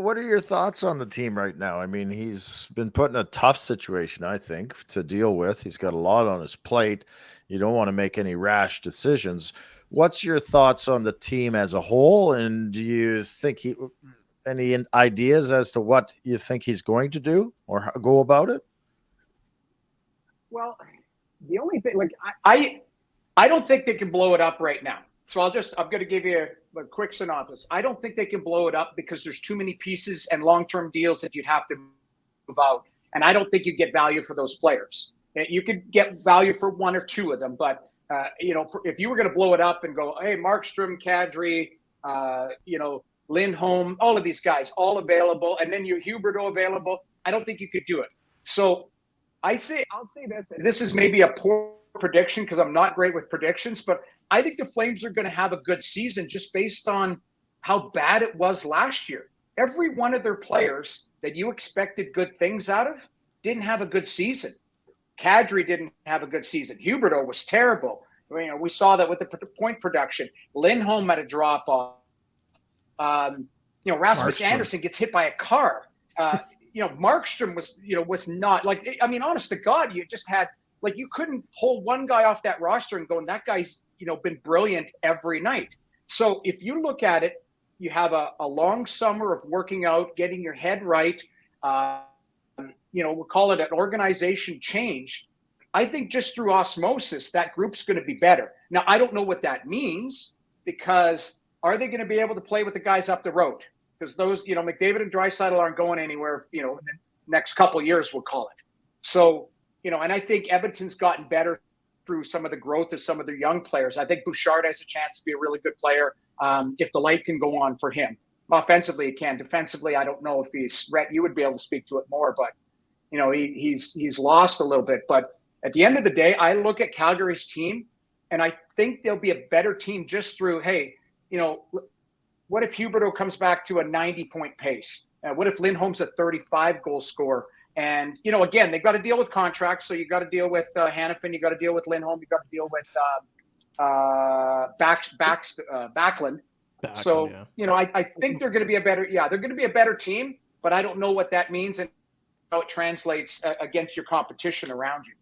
what are your thoughts on the team right now? I mean, he's been put in a tough situation, I think, to deal with. He's got a lot on his plate. You don't want to make any rash decisions. What's your thoughts on the team as a whole? And do you think any ideas as to what you think he's going to do or go about it? Well, the only thing, like, I don't think they can blow it up right now. So I'm going to give you a quick synopsis. I don't think they can blow it up because there's too many pieces and long-term deals that you'd have to move out. And I don't think you get value for those players. You could get value for one or two of them, but if you were going to blow it up and go, hey, Markstrom, Kadri, Lindholm, all of these guys, all available, and then you Huberdeau available, I don't think you could do it. So I'll say this. This is maybe a poor prediction because I'm not great with predictions, but I think the Flames are going to have a good season just based on how bad it was last year. Every one of their players that you expected good things out of didn't have a good season. Kadri didn't have a good season. Huberdeau was terrible. We saw that with the point production. Lindholm had a drop off. Rasmus Anderson gets hit by a car. Markstrom was not like, I mean, honest to God, you just had, like, you couldn't pull one guy off that roster and go, and that guy's, been brilliant every night. So if you look at it, you have a long summer of working out, getting your head right. We'll call it an organization change. I think just through osmosis, that group's going to be better. Now, I don't know what that means, because are they going to be able to play with the guys up the road? Because those, McDavid and Draisaitl aren't going anywhere, in the next couple of years, we'll call it. So, and I think Edmonton's gotten better through some of the growth of some of their young players. I think Bouchard has a chance to be a really good player if the light can go on for him. Offensively, it can. Defensively, I don't know if Rhett, you would be able to speak to it more, but, he's lost a little bit. But at the end of the day, I look at Calgary's team, and I think they'll be a better team just through, hey, what if Huberdeau comes back to a 90-point pace? What if Lindholm's a 35-goal scorer? And, again, they've got to deal with contracts. So you've got to deal with Hanifin. You've got to deal with Lindholm. You've got to deal with Backlund. So, yeah. I think they're going to be they're going to be a better team, but I don't know what that means and how it translates against your competition around you.